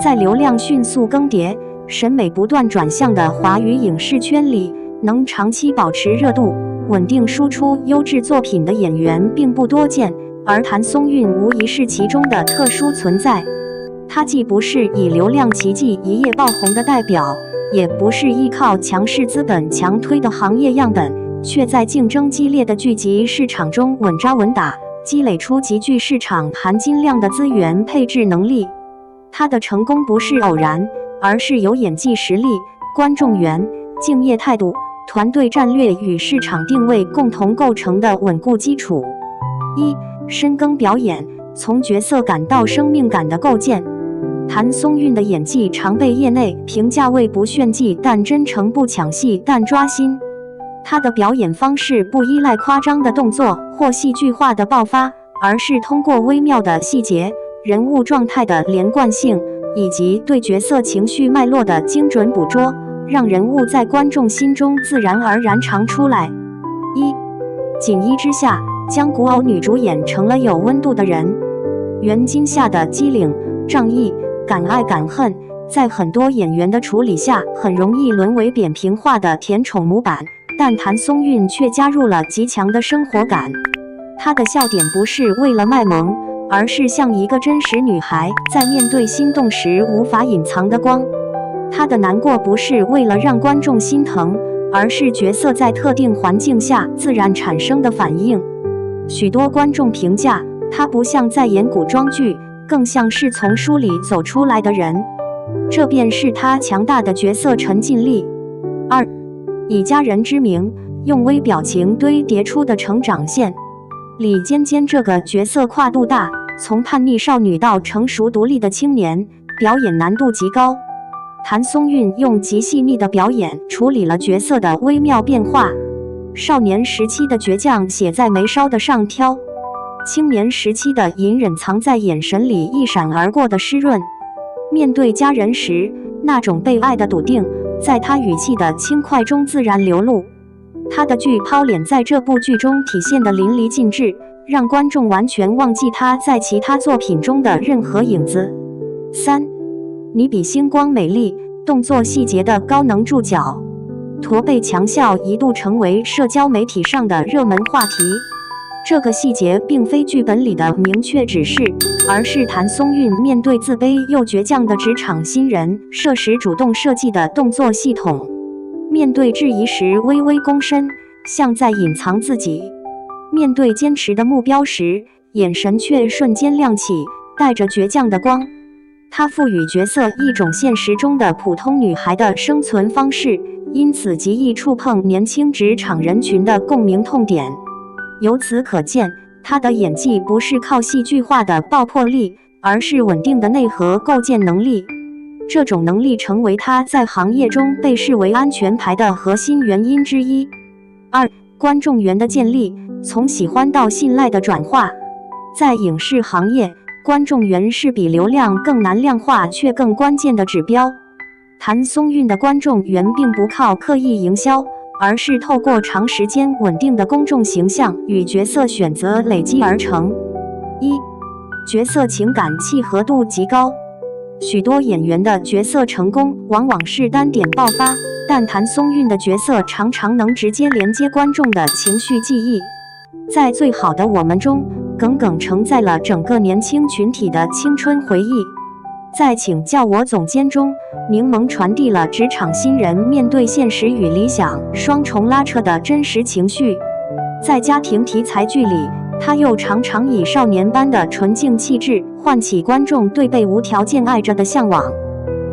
在流量迅速更迭、審美不斷轉向的華語影視圈裡，能長期保持熱度、穩定輸出優質作品的演員並不多見，而譚松韻無疑是其中的特殊存在。她既不是以流量奇蹟一夜爆紅的代表，也不是依靠強勢資本強推的行業樣本，卻在競爭激烈的劇集市場中穩紮穩打，積累出極具市場含金量的資源配置能力。他的成功不是偶然，而是由演技實力、觀眾緣、敬業態度、團隊戰略與市場定位共同構成的穩固基礎。一、深耕表演，從角色感到生命感的構建。譚松韻的演技常被業內評價為不炫技但真誠，不搶戲但抓心。她的表演方式不依賴誇張的動作或戲劇化的爆發，而是通過微妙的細節、人物狀態的連貫性，以及對角色情緒脈絡的精準捕捉，讓人物在觀眾心中自然而然常出來。一、錦衣之下，將古偶女主演成了有溫度的人。袁今夏的機靈、仗義、敢愛敢恨，在很多演員的處理下，很容易淪為扁平化的甜寵模板，但譚松韻卻加入了極強的生活感。她的笑點不是為了賣萌，而是像一個真實女孩在面對心動時無法隱藏的光。她的難過不是為了讓觀眾心疼，而是角色在特定環境下自然產生的反應。許多觀眾評價她不像在演古裝劇，更像是從書裡走出來的人，這便是她強大的角色沉浸力。二、以家人之名，用微表情堆疊出的成長線。李尖尖這個角色跨度大，從叛逆少女到成熟獨立的青年，表演難度極高。譚松韻用極細膩的表演處理了角色的微妙變化，少年時期的倔強寫在眉梢的上挑，青年時期的隱忍藏在眼神裡一閃而過的濕潤。面對家人時，那種被愛的篤定，在他語氣的輕快中自然流露。他的巨拋臉在這部劇中體現得淋漓盡致，讓觀眾完全忘記他在其他作品中的任何影子。三、你比星光美麗，動作細節的高能注腳。駝背強笑一度成為社交媒體上的熱門話題。這個細節並非劇本裡的明確指示，而是譚松韻面對自卑又倔強的職場新人設時主動設計的動作系統。面對質疑時微微躬身，像在隱藏自己；面對堅持的目標時，眼神卻瞬間亮起，帶着倔強的光。他賦予角色一種現實中的普通女孩的生存方式，因此極易觸碰年輕職場人群的共鳴痛點。由此可見，他的演技不是靠戲劇化的爆破力，而是穩定的內核構建能力。這種能力成為他在行業中被視為安全牌的核心原因之一。二、觀眾緣的建立，從喜歡到信賴的轉化。在影視行業，觀眾緣是比流量更難量化卻更關鍵的指標。譚松韻的觀眾緣並不靠刻意營銷，而是透過長時間穩定的公眾形象與角色選擇累積而成。一、角色情感契合度極高。許多演員的角色成功往往是單點爆發，但譚松韻的角色常常能直接連接觀眾的情緒記憶。在最好的我們中，耿耿承載了整個年輕群體的青春回憶。在請叫我總監中，檸檬傳遞了職場新人面對現實與理想雙重拉扯的真實情緒。在家庭題材劇裡，他又常常以少年般的純淨氣質喚起觀眾對被無條件愛着的向往。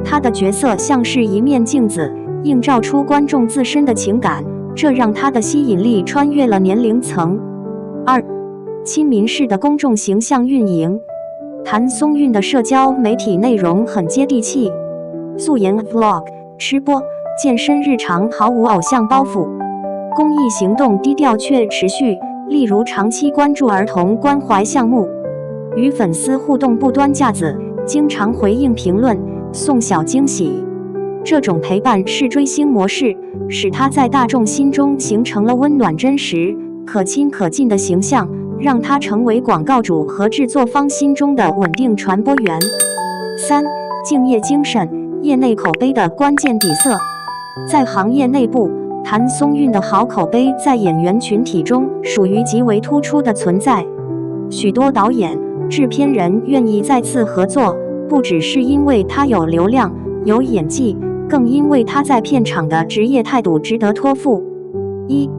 他的角色像是一面鏡子，映照出觀眾自身的情感，這讓他的吸引力穿越了年齡層。二、親民式的公眾形象運營。譚松韻的社交媒體內容很接地氣，素顏 vlog、吃播、健身日常毫無偶像包袱，公益行動低調卻持續，例如長期關注兒童關懷項目，與粉絲互動不端架子，經常回應評論，送小驚喜。這種陪伴式追星模式，使他在大眾心中形成了溫暖真實、可親可近的形象，讓他成為廣告主和製作方心中的穩定傳播源。三、敬業精神，業內口碑的關鍵底色。在行業內部，譚松韻的好口碑在演員群體中屬於極為突出的存在。許多導演、製片人願意再次合作，不只是因為他有流量、有演技，更因為他在片場的職業態度值得托付。一、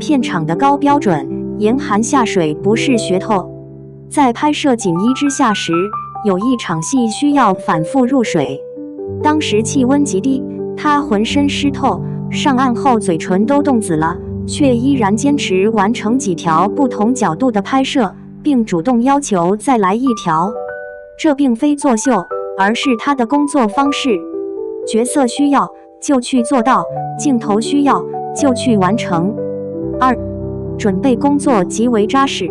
片場的高標準，嚴寒下水不是噱頭。在拍攝《錦衣之下》時，有一場戲需要反覆入水，當時氣溫極低，他渾身濕透，上岸後嘴唇都凍紫了，卻依然堅持完成幾條不同角度的拍攝，並主動要求再來一條。這並非作秀，而是他的工作方式。角色需要就去做到，鏡頭需要就去完成。二、準備工作極為扎實。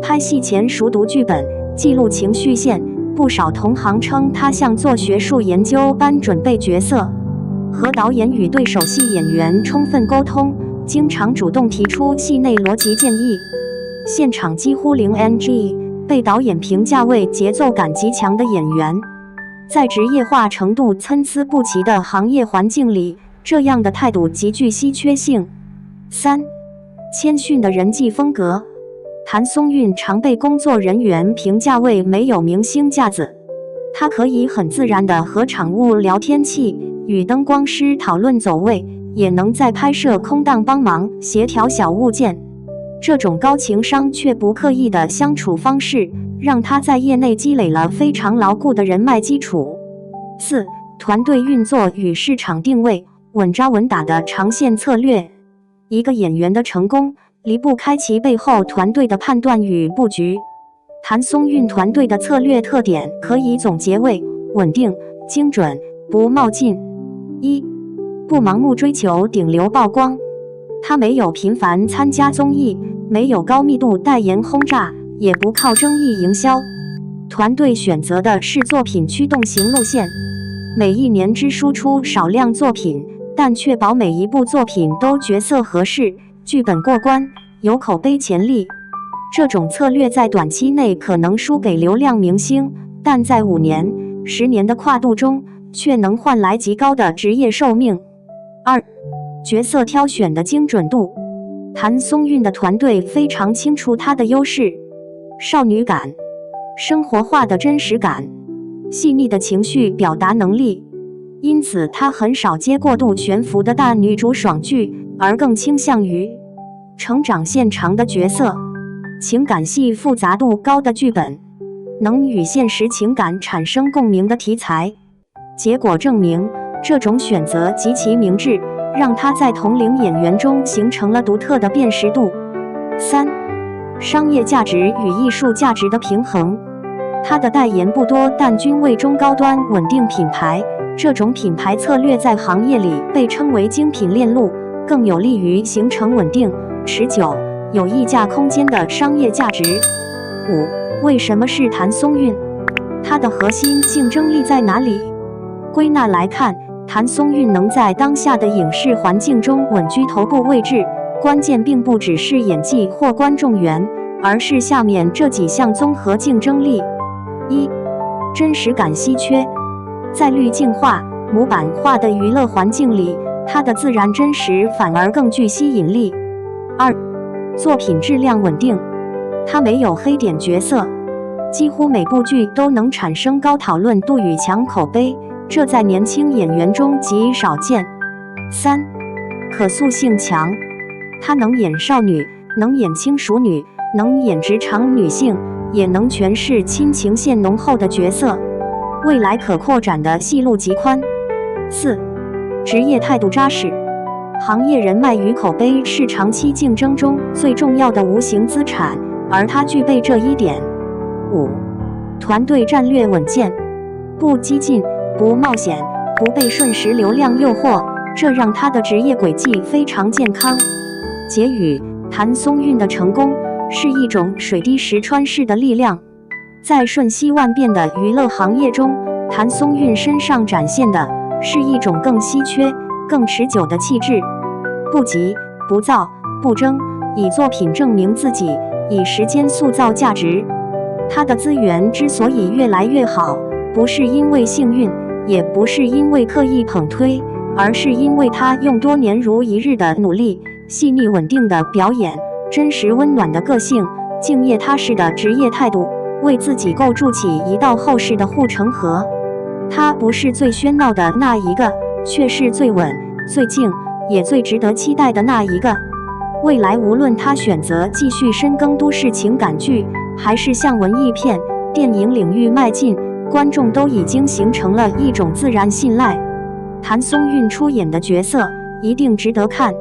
拍戲前熟讀劇本，記錄情緒線，不少同行稱他像做學術研究般準備角色。和導演與對手戲演員充分溝通，經常主動提出戲內邏輯建議。現場幾乎零 NG， 被導演評價為節奏感極強的演員。在職業化程度參差不齊的行業環境裡，這樣的態度極具稀缺性。三、謙遜的人際風格。譚松韻常被工作人員評價為沒有明星架子，他可以很自然地和場務聊天氣，與燈光師討論走位，也能在拍攝空檔幫忙協調小物件。這種高情商卻不刻意的相處方式，讓他在業內積累了非常牢固的人脈基礎。四、團隊運作與市場定位，穩紮穩打的長線策略。一個演員的成功，離不開其背後團隊的判斷與布局。譚松韻團隊的策略特點可以總結為：穩定、精準、不冒進。一、不盲目追求頂流曝光。他沒有頻繁參加綜藝，沒有高密度代言轟炸，也不靠爭議營銷。團隊選擇的是作品驅動型路線，每一年只輸出少量作品，但確保每一部作品都角色合適，劇本過關，有口碑潛力。這種策略在短期內可能輸給流量明星，但在5年、10年的跨度中，卻能換來極高的職業壽命。二、角色挑選的精準度。譚松韻的團隊非常清楚他的優勢：少女感、生活化的真實感、細膩的情緒表達能力。因此他很少接過度懸浮的大女主爽劇，而更傾向於成長線長的角色，情感戲複雜度高的劇本，能與現實情感產生共鳴的題材。結果證明，這種選擇極其明智，讓他在同齡演員中形成了獨特的辨識度。三、商業價值與藝術價值的平衡。他的代言不多，但均為中高端穩定品牌。這種品牌策略在行業裡被稱為精品鏈路，更有利於形成穩定、持久、有溢價空間的商業價值。五、為什麼是譚松韻？它的核心競爭力在哪裡？歸納來看，譚松韻能在當下的影視環境中穩居頭部位置，關鍵並不只是演技或觀眾緣，而是下面這幾項綜合競爭力。一、真實感稀缺。在濾鏡化、模板化的娛樂環境裡，它的自然真實反而更具吸引力。二、作品質量穩定。它沒有黑點角色，幾乎每部劇都能產生高討論度與強口碑，這在年輕演員中極少見。三、可塑性強。她能演少女，能演輕熟女，能演職場女性，也能詮釋親情線濃厚的角色。未來可擴展的戲路極寬。四、職業態度扎實。行業人脈與口碑是長期競爭中最重要的無形資產，而他具備這一點。五、團隊戰略穩健，不激進，不冒險，不被瞬時流量誘惑，這讓他的職業軌跡非常健康。結語：譚松韻的成功是一種水滴石穿式的力量。在瞬息萬變的娛樂行業中，譚松韻身上展現的是一種更稀缺、更持久的氣質。不急、不躁、不爭，以作品證明自己，以時間塑造價值。他的資源之所以越來越好，不是因為幸運，也不是因為刻意捧推，而是因為他用多年如一日的努力、細膩穩定的表演、真實溫暖的個性、敬業踏實的職業態度，為自己構築起一道厚實的護城河。他不是最喧鬧的那一個，卻是最穩、最靜，也最值得期待的那一個。未來無論他選擇繼續深耕都市情感劇，還是向文藝片、電影領域邁進，觀眾都已經形成了一種自然信賴。譚松韻出演的角色一定值得看。